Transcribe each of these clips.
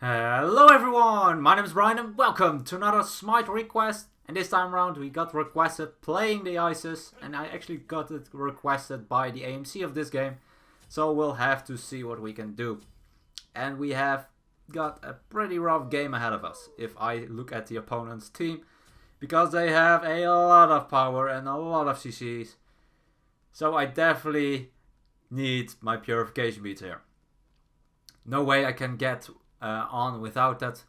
Hello everyone, my name is Brian and welcome to another Smite request. And this time around we got requested playing the ISIS, and I actually got it requested by the AMC of this game. So we'll have to see what we can do. And we have got a pretty rough game ahead of us if I look at the opponent's team, because they have a lot of power and a lot of CCs. So I definitely need my purification beads here. No way I can get on without that.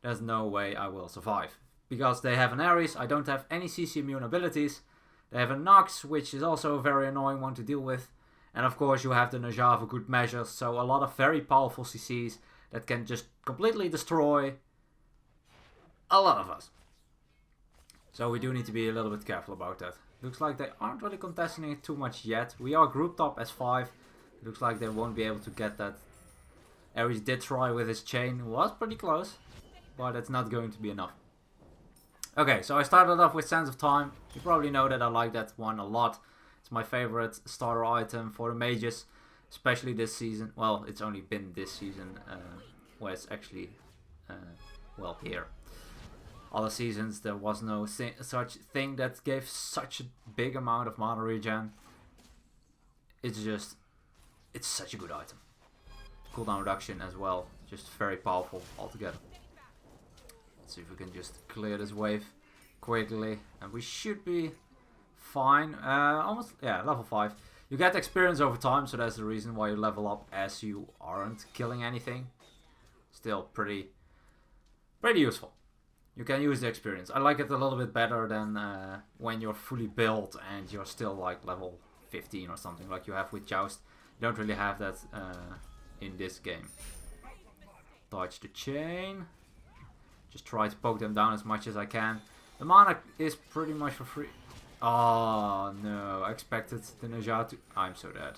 There's no way I will survive. Because they have an Ares, I don't have any CC immune abilities. They have a Nox, which is also a very annoying one to deal with. And of course you have the Najah for good measure, so a lot of very powerful CCs that can just completely destroy a lot of us. So we do need to be a little bit careful about that. Looks like they aren't really contesting it too much yet. We are grouped up as 5. Looks like they won't be able to get that. Ares did try with his chain, was pretty close, but it's not going to be enough. Okay, so I started off with Sands of Time. You probably know that I like that one a lot. It's my favorite starter item for the mages, especially this season. Well, it's only been this season where it's actually, well, here. Other seasons there was no such thing that gave such a big amount of mana regen. It's such a good item. Cooldown reduction as well, just very powerful altogether. Let's see if we can just clear this wave quickly, and we should be fine. Almost, yeah, level 5. You get experience over time, so that's the reason why you level up as you aren't killing anything. Still pretty useful. You can use the experience. I like it a little bit better than when you're fully built and you're still like level 15 or something like you have with Joust. You don't really have that in this game. Dodge the chain. Just try to poke them down as much as I can. The mana is pretty much for free. Oh no, I expected the Najah to... I'm so dead.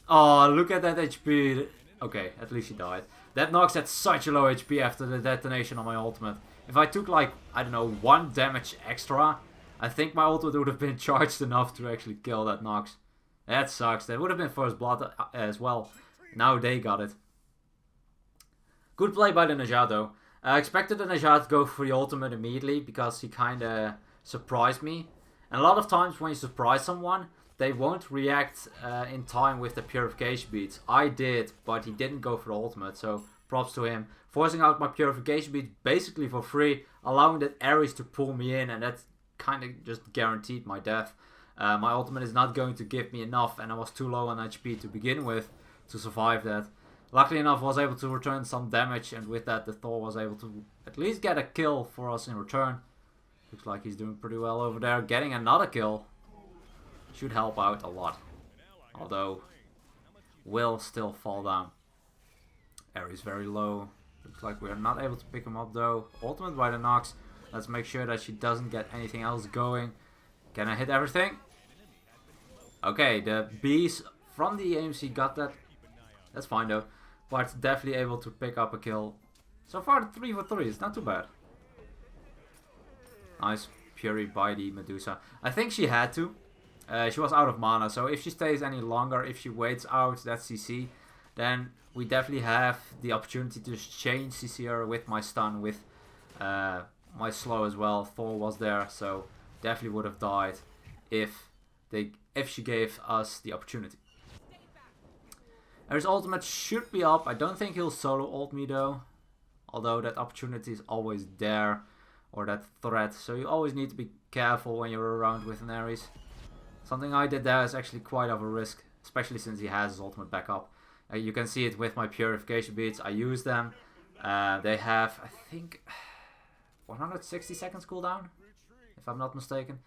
Oh, look at that HP. Okay, at least he died. That Nox at such a low HP after the detonation on my ultimate. If I took like, I don't know, 1 damage extra, I think my ultimate would have been charged enough to actually kill that Nox. That sucks. That would have been first blood as well. Now they got it. Good play by the Najah though. I expected the Najah to go for the ultimate immediately because he kinda surprised me. And a lot of times when you surprise someone, they won't react in time with the purification beads. I did, but he didn't go for the ultimate, so props to him. Forcing out my purification beads basically for free, allowing that Ares to pull me in, and that kinda just guaranteed my death. My ultimate is not going to give me enough, and I was too low on HP to begin with to survive that. Luckily enough, I was able to return some damage, and with that the Thor was able to at least get a kill for us in return. Looks like he's doing pretty well over there. Getting another kill should help out a lot. Although, will still fall down. Ares very low. Looks like we're not able to pick him up though. Ultimate by the Nox. Let's make sure that she doesn't get anything else going. Can I hit everything? Okay, the bees from the AMC got that. That's fine though. But definitely able to pick up a kill. So far 3 for 3, it's not too bad. Nice Fury by the Medusa. I think she had to. She was out of mana, so if she stays any longer, if she waits out that CC, then we definitely have the opportunity to change CC her with my stun, with my slow as well. Thor was there, so definitely would have died if she gave us the opportunity. His ultimate should be up. I don't think he'll solo ult me though, although that opportunity is always there, or that threat, so you always need to be careful when you're around with an Ares. Something I did there is actually quite of a risk, especially since he has his ultimate back up. You can see it with my purification beads. I use them. They have, I think, 160 seconds cooldown, if I'm not mistaken.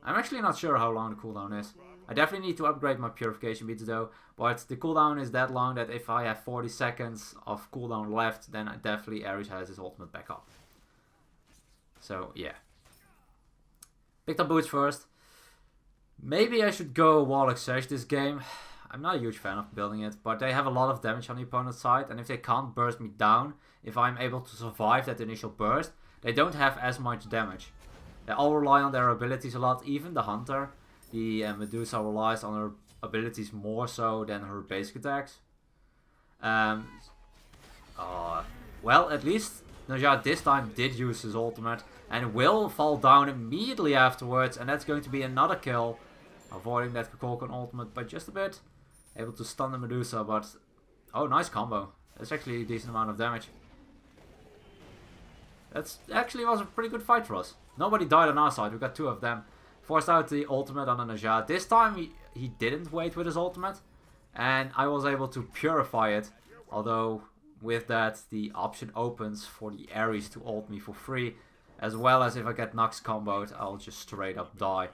I'm actually not sure how long the cooldown is. I definitely need to upgrade my purification beads though, but the cooldown is that long that if I have 40 seconds of cooldown left, then definitely Ares has his ultimate back up. So yeah. Picked up boots first. Maybe I should go Warlock Sage this game. I'm not a huge fan of building it, but they have a lot of damage on the opponent's side, and if they can't burst me down, if I'm able to survive that initial burst, they don't have as much damage. They all rely on their abilities a lot, even the Hunter. The Medusa relies on her abilities more so than her basic attacks. Well, at least Najat this time did use his ultimate and will fall down immediately afterwards, and that's going to be another kill. Avoiding that Kukulkan ultimate by just a bit. Able to stun the Medusa, but... Oh, nice combo. That's actually a decent amount of damage. That's actually was a pretty good fight for us. Nobody died on our side, we got 2 of them. Forced out the ultimate on the Najat. This time he didn't wait with his ultimate. And I was able to purify it. Although with that the option opens for the Ares to ult me for free. As well as if I get Nox comboed, I'll just straight up die.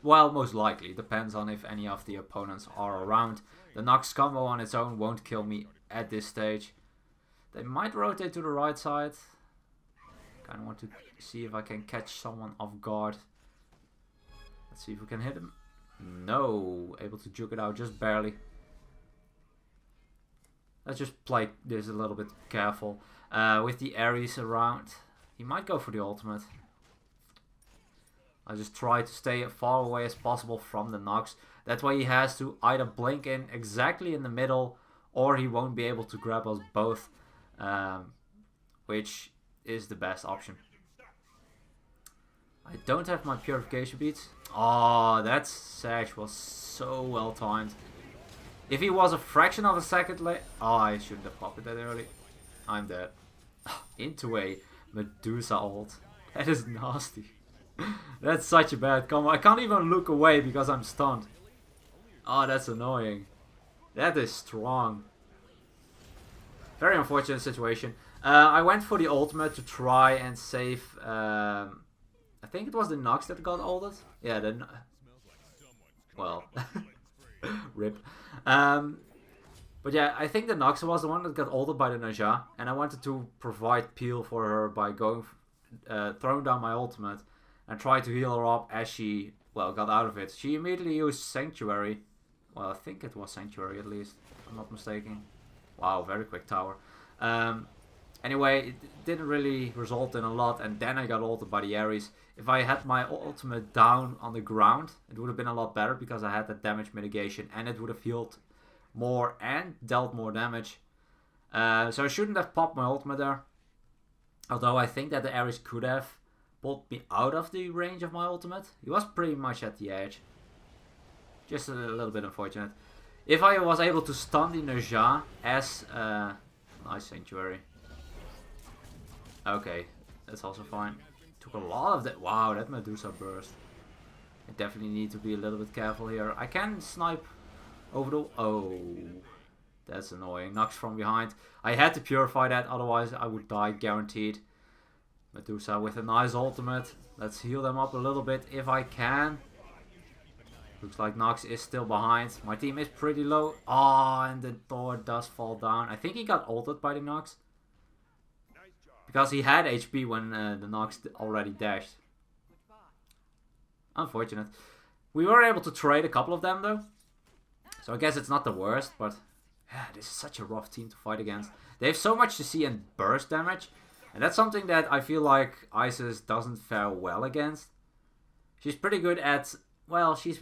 Well, most likely. Depends on if any of the opponents are around. The Nox combo on its own won't kill me at this stage. They might rotate to the right side. Kind of want to see if I can catch someone off guard. Let's see if we can hit him. No. Able to juke it out just barely. Let's just play this a little bit careful. With the Ares around. He might go for the ultimate. I just try to stay as far away as possible from the Nox. That way he has to either blink in exactly in the middle, or he won't be able to grab us both. Which is the best option. I don't have my purification beads. Oh, that sash was so well timed. If he was a fraction of a second late... Oh, I shouldn't have popped it that early. I'm dead. Into a Medusa ult. That is nasty. That's such a bad combo. I can't even look away because I'm stunned. Oh, that's annoying. That is strong. Very unfortunate situation. I went for the ultimate to try and save... I think it was the Nox that got ulted. Yeah, the... Well... Rip. But yeah, I think the Nox was the one that got ulted by the Najat. And I wanted to provide peel for her by going... throwing down my ultimate. And try to heal her up as she, well, got out of it. She immediately used Sanctuary. Well, I think it was Sanctuary at least, if I'm not mistaken. Wow, very quick tower. Anyway, it didn't really result in a lot. And then I got ulted by the Ares. If I had my ultimate down on the ground, it would have been a lot better. Because I had that damage mitigation. And it would have healed more and dealt more damage. So I shouldn't have popped my ultimate there. Although I think that the Ares could have pulled me out of the range of my ultimate. He was pretty much at the edge. Just a little bit unfortunate. If I was able to stun the Najat as... nice Sanctuary. Okay, that's also fine. Took a lot of that. Wow, that Medusa burst. I definitely need to be a little bit careful here. I can snipe over the... Oh, that's annoying. Nox from behind. I had to purify that, otherwise I would die guaranteed. Medusa with a nice ultimate. Let's heal them up a little bit if I can. Looks like Nox is still behind. My team is pretty low. Oh, and the Thor does fall down. I think he got ulted by the Nox. Because he had HP when the Nox already dashed. Unfortunate. We were able to trade a couple of them though. So I guess it's not the worst, but... Yeah, this is such a rough team to fight against. They have so much to see in burst damage. And that's something that I feel like Isis doesn't fare well against. She's pretty good at... Well, she's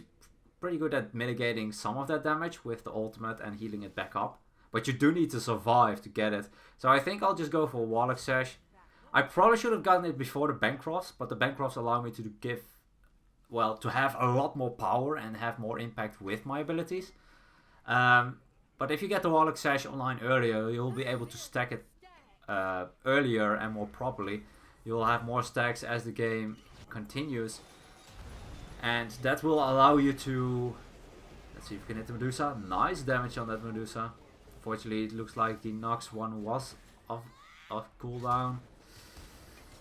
pretty good at mitigating some of that damage with the ultimate and healing it back up. But you do need to survive to get it. So I think I'll just go for a Warlock Sash. I probably should have gotten it before the Bancrofts. But the Bancrofts allow me to give... Well, to have a lot more power and have more impact with my abilities. But if you get the Warlock Sash online earlier, you'll be able to stack it earlier and more properly. You'll have more stacks as the game continues, and that will allow you to... Let's see if we can hit the Medusa. Nice damage on that Medusa. Fortunately, it looks like the Nox one was off cooldown.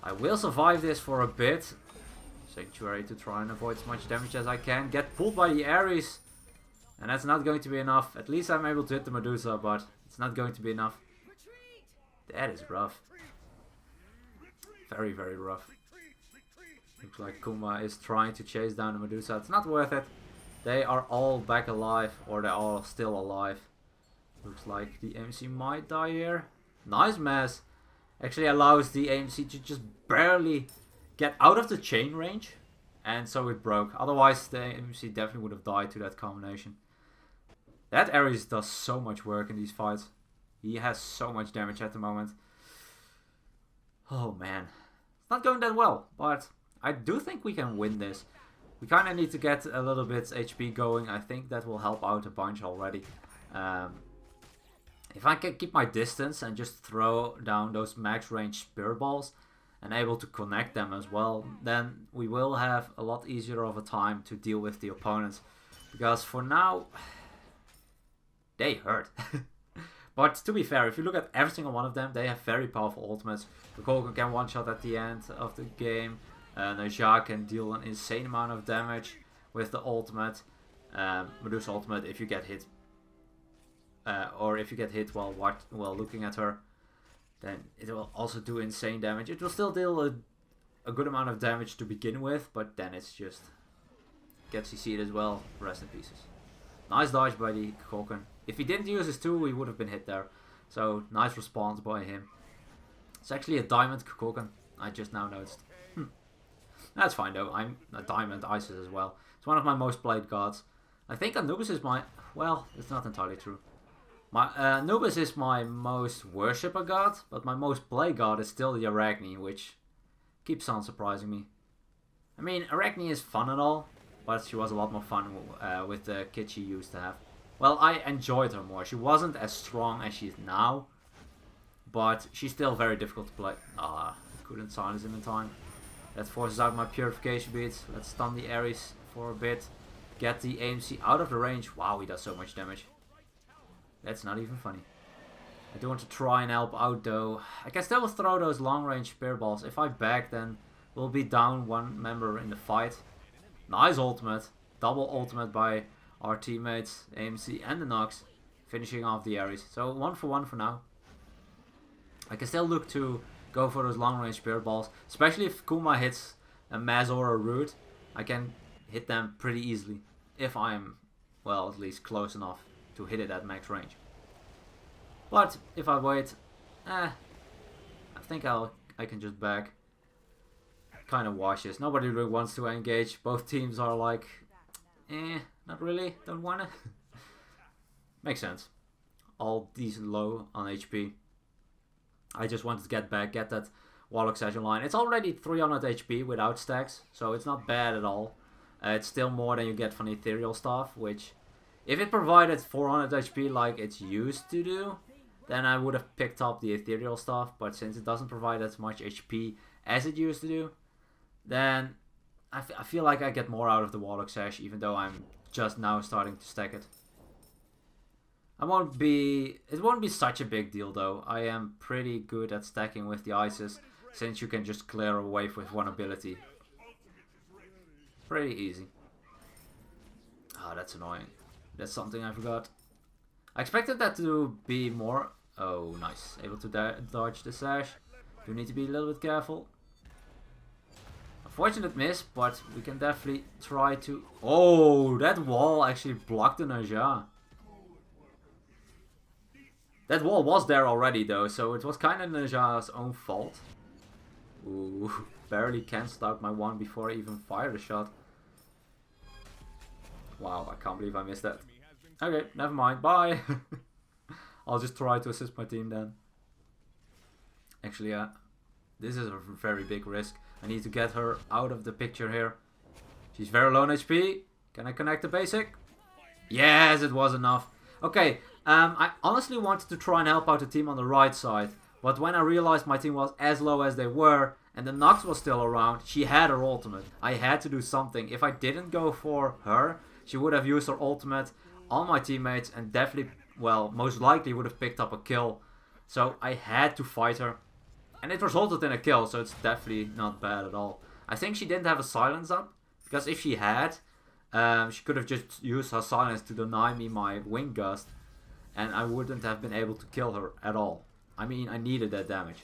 I will survive this for a bit. Sanctuary to try and avoid as much damage as I can. Get pulled by the Ares, and that's not going to be enough. At least I'm able to hit the Medusa, but it's not going to be enough. That is rough. Very, very rough. Looks like Kuma is trying to chase down the Medusa. It's not worth it. They are all back alive, or they're all still alive. Looks like the AMC might die here. Nice mess. Actually allows the AMC to just barely get out of the chain range. And so it broke. Otherwise the AMC definitely would have died to that combination. That Ares does so much work in these fights. He has so much damage at the moment. Oh man. It's not going that well, but I do think we can win this. We kind of need to get a little bit HP going. I think that will help out a bunch already. If I can keep my distance and just throw down those max range spear balls and able to connect them as well, then we will have a lot easier of a time to deal with the opponents. Because for now, they hurt. But to be fair, if you look at every single one of them, they have very powerful ultimates. Kukulkan can one-shot at the end of the game. Naja can deal an insane amount of damage with the ultimate. Medusa ultimate if you get hit. Or if you get hit while looking at her, then it will also do insane damage. It will still deal a good amount of damage to begin with, but then it's just gets CC'd as well. Rest in pieces. Nice dodge by the Kukulkan. If he didn't use his tool, he would have been hit there. So, nice response by him. It's actually a diamond Kukulkan. I just now noticed. That's fine though. I'm a diamond Isis as well. It's one of my most played gods. I think Anubis is my... Well, it's not entirely true. Anubis is my most worshipper god, but my most play god is still the Arachne, which keeps on surprising me. I mean, Arachne is fun and all, but she was a lot more fun with the kit she used to have. Well, I enjoyed her more. She wasn't as strong as she is now, but she's still very difficult to play. Couldn't silence him in time. That forces out my purification beads. Let's stun the Ares for a bit. Get the AMC out of the range. Wow, he does so much damage. That's not even funny. I do want to try and help out though. I can still throw those long range spear balls. If I back, then we'll be down one member in the fight. Nice ultimate. Double ultimate by our teammates, AMC and the Nox. Finishing off the Ares. So 1 for 1 for now. I can still look to go for those long range spear balls. Especially if Kuma hits a Maz or a Root. I can hit them pretty easily. If I'm, well, at least close enough to hit it at max range. But if I wait, I think I can just back. Kind of wash this. Nobody really wants to engage. Both teams are like, not really, don't wanna. Makes sense. All decent low on HP. I just wanted to get back, get that Warlock Session line. It's already 300 HP without stacks, so it's not bad at all. It's still more than you get from the Ethereal Staff, which, if it provided 400 HP like it's used to do, then I would have picked up the Ethereal Staff, but since it doesn't provide as much HP as it used to do, then I feel like I get more out of the Warlock Sash, even though I'm just now starting to stack it. It won't be such a big deal though. I am pretty good at stacking with the Isis, since you can just clear a wave with one ability. Pretty easy. Ah, that's annoying. That's something I forgot. I expected that to be more... Oh, nice. Able to dodge the sash. Do need to be a little bit careful. Unfortunate miss, but we can definitely try to... Oh, that wall actually blocked the Naja. That wall was there already though, so it was kind of Naja's own fault. Ooh, barely cancelled out my one before I even fired a shot. Wow, I can't believe I missed that. Okay, never mind, bye! I'll just try to assist my team then. Actually, this is a very big risk. I need to get her out of the picture here. She's very low on HP. Can I connect the basic? Yes, it was enough. Okay, I honestly wanted to try and help out the team on the right side. But when I realized my team was as low as they were, and the Nox was still around, she had her ultimate. I had to do something. If I didn't go for her, she would have used her ultimate on my teammates and definitely, well, most likely would have picked up a kill. So I had to fight her. And it resulted in a kill, so it's definitely not bad at all. I think she didn't have a silence up, because if she had, she could have just used her silence to deny me my wing gust, and I wouldn't have been able to kill her at all. I mean, I needed that damage.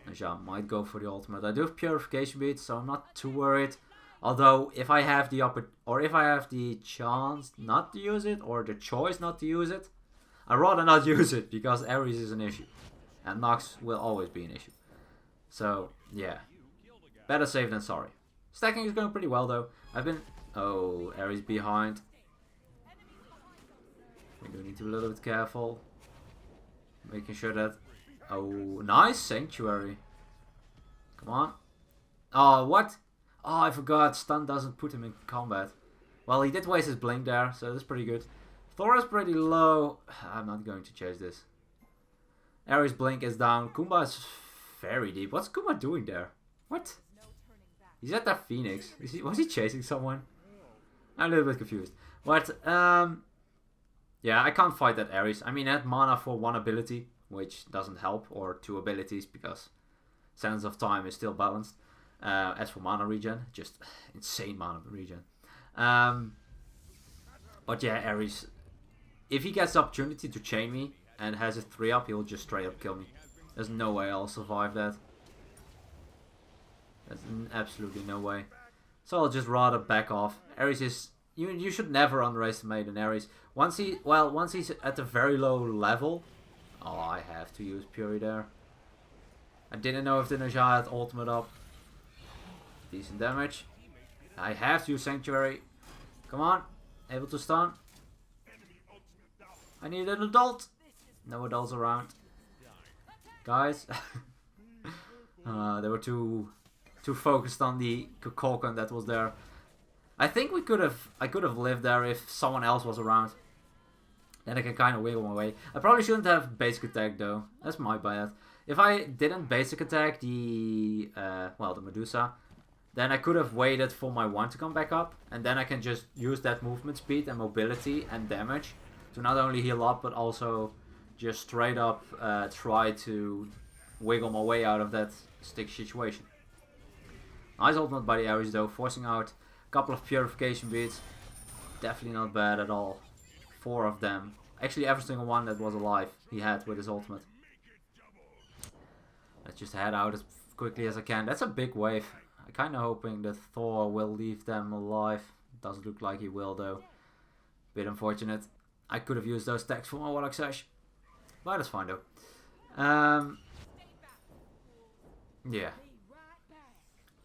Naja might go for the ultimate. I do have purification beads, so I'm not too worried. Although, if I have the chance not to use it, or the choice not to use it, I'd rather not use it, because Ares is an issue. And Nox will always be an issue. So, yeah. Better safe than sorry. Stacking is going pretty well, though. Oh, Ares behind. We do need need to be a little bit careful. Making sure that... Oh, nice Sanctuary. Come on. Oh, what? Oh, I forgot. Stun doesn't put him in combat. Well, he did waste his blink there, so that's pretty good. Thor is pretty low. I'm not going to chase this. Ares' blink is down. Kumba is very deep. What's Kumba doing there? What? He's at that Phoenix. Was he chasing someone? I'm a little bit confused. But, yeah, I can't fight that Ares. I mean, I had mana for one ability, which doesn't help, or two abilities, because Sands of Time is still balanced. As for mana regen, just insane mana regen. But yeah, Ares, if he gets the opportunity to chain me and has a 3-up, he'll just straight up kill me. There's no way I'll survive that. There's absolutely no way. So I'll just rather back off. Ares is... You should never underestimate an Ares. Once he's at a very low level... Oh, I have to use Fury there. I didn't know if the Naja had ultimate up. Decent damage. I have to use Sanctuary. Come on. Able to stun. I need an adult. No adults around. Guys. They were too focused on the Kukulkan that was there. I think I could have lived there if someone else was around. Then I can kind of wiggle my way. I probably shouldn't have basic attack though. That's my bad. If I didn't basic attack the the Medusa, then I could have waited for my 1 to come back up, and then I can just use that movement speed and mobility and damage to not only heal up but also just straight up try to wiggle my way out of that stick situation. Nice ultimate by the Ares though, forcing out a couple of purification beads. Definitely not bad at all. 4 of them. Actually every single one that was alive he had with his ultimate. Let's just head out as quickly as I can. That's a big wave. I'm kind of hoping that Thor will leave them alive. Doesn't look like he will though. Bit unfortunate. I could have used those stacks for my Warlock Sash. But that's fine though. Yeah.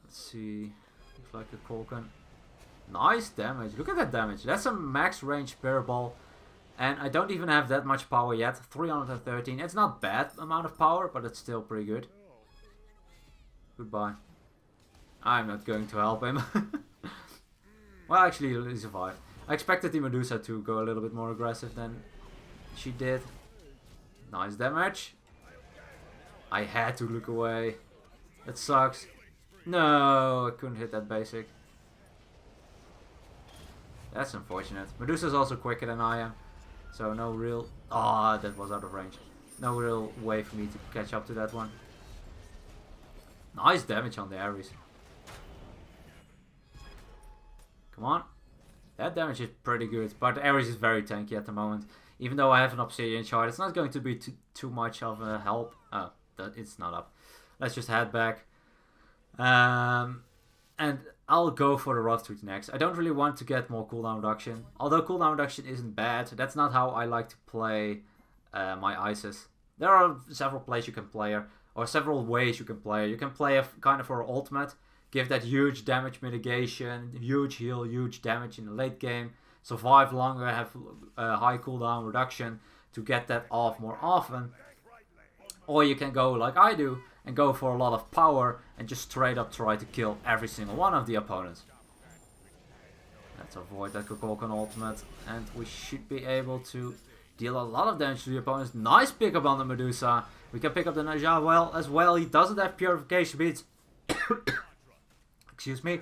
Let's see. Looks like a Kolkan. Nice damage. Look at that damage. That's a max range Spirit Ball. And I don't even have that much power yet. 313. It's not bad amount of power, but it's still pretty good. Goodbye. I'm not going to help him. Well, actually, he survived. I expected the Medusa to go a little bit more aggressive than she did. Nice damage. I had to look away. That sucks. No, I couldn't hit that basic. That's unfortunate. Medusa's also quicker than I am. So no real... Ah, that was out of range. No real way for me to catch up to that one. Nice damage on the Ares. Come on. That damage is pretty good. But the Ares is very tanky at the moment. Even though I have an Obsidian Shard, it's not going to be too much of a help. Oh, it's not up. Let's just head back. And I'll go for the Rough Tooth next. I don't really want to get more cooldown reduction. Although cooldown reduction isn't bad. That's not how I like to play my Isis. There are several plays you can play her. Or several ways you can play her. You can play kind of for ultimate. Give that huge damage mitigation. Huge heal, huge damage in the late game. Survive longer, have high cooldown reduction to get that off more often. Or you can go like I do and go for a lot of power and just straight up try to kill every single one of the opponents. Let's avoid that Kukulkan ultimate, and we should be able to deal a lot of damage to the opponents. Nice pickup on the Medusa. We can pick up the Naja well as well. He doesn't have purification beads. Excuse me.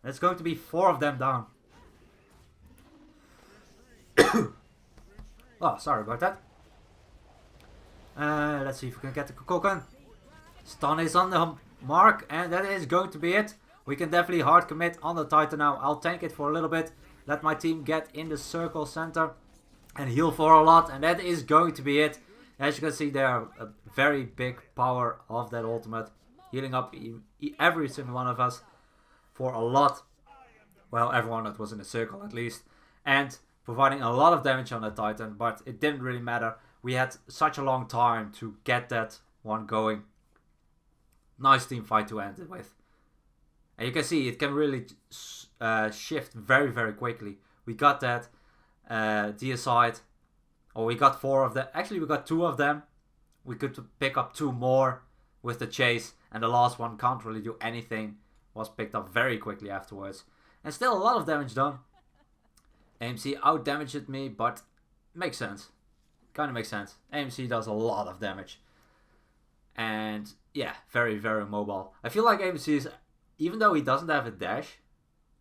There's going to be 4 of them down. Oh, sorry about that. Let's see if we can get the Kukulkan. Stun is on the mark, and that is going to be it. We can definitely hard commit on the Titan now. I'll tank it for a little bit. Let my team get in the circle center and heal for a lot, and that is going to be it. As you can see, there are a very big power of that ultimate. Healing up every single one of us for a lot. Well, everyone that was in the circle at least. And providing a lot of damage on the Titan, but it didn't really matter. We had such a long time to get that one going. Nice team fight to end it with. And you can see it can really shift very, very quickly. We got that deicide. Or we got 4 of them. Actually, we got 2 of them. We could pick up 2 more with the chase. And the last one can't really do anything. Was picked up very quickly afterwards. And still a lot of damage done. AMC out-damaged me, but makes sense. Kind of makes sense. AMC does a lot of damage. And yeah, very, very mobile. I feel like AMC is, even though he doesn't have a dash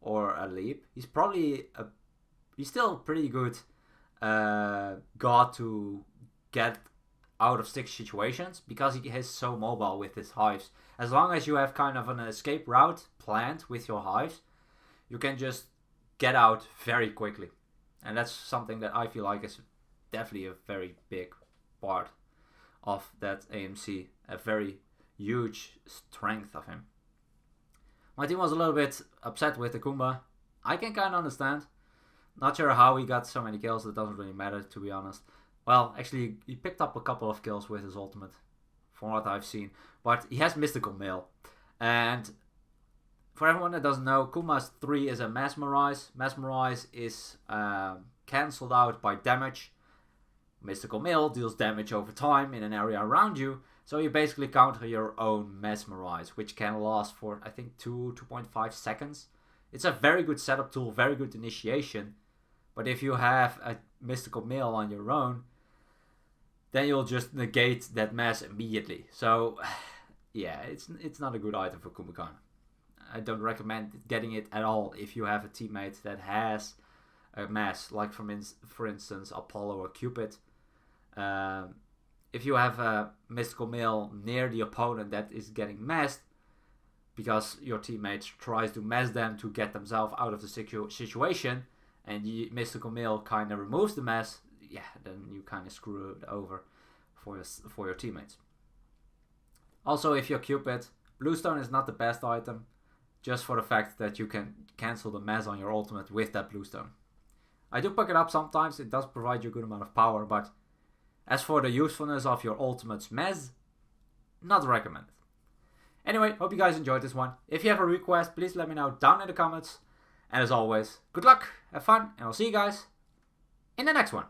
or a leap, he's still pretty good god to get out of stick situations because he is so mobile with his hives. As long as you have kind of an escape route planned with your hives, you can just get out very quickly. And that's something that I feel like is definitely a very big part of that AMC. A very huge strength of him. My team was a little bit upset with the Kumba. I can kind of understand. Not sure how he got so many kills. It doesn't really matter, to be honest. Well, actually, he picked up a couple of kills with his ultimate, from what I've seen. But he has Mystical Mail. And for everyone that doesn't know, Kuma's 3 is a Mesmerize. Mesmerize is cancelled out by damage. Mystical Mail deals damage over time in an area around you. So you basically counter your own Mesmerize, which can last for, I think, 2.5 seconds. It's a very good setup tool, very good initiation. But if you have a Mystical Mail on your own, then you'll just negate that mass immediately. So, yeah, it's not a good item for Kumakan. I don't recommend getting it at all if you have a teammate that has a mass, like for instance Apollo or Cupid. If you have a Mystical Mail near the opponent that is getting massed, because your teammate tries to mass them to get themselves out of the situation, and the Mystical Mail kind of removes the mass, yeah, then you kind of screw it over for your teammates. Also, if you're Cupid, Bluestone is not the best item, just for the fact that you can cancel the mass on your ultimate with that Bluestone. I do pick it up sometimes, it does provide you a good amount of power, but as for the usefulness of your ultimate's mez, not recommended. Anyway, hope you guys enjoyed this one. If you have a request, please let me know down in the comments. And as always, good luck, have fun, and I'll see you guys in the next one.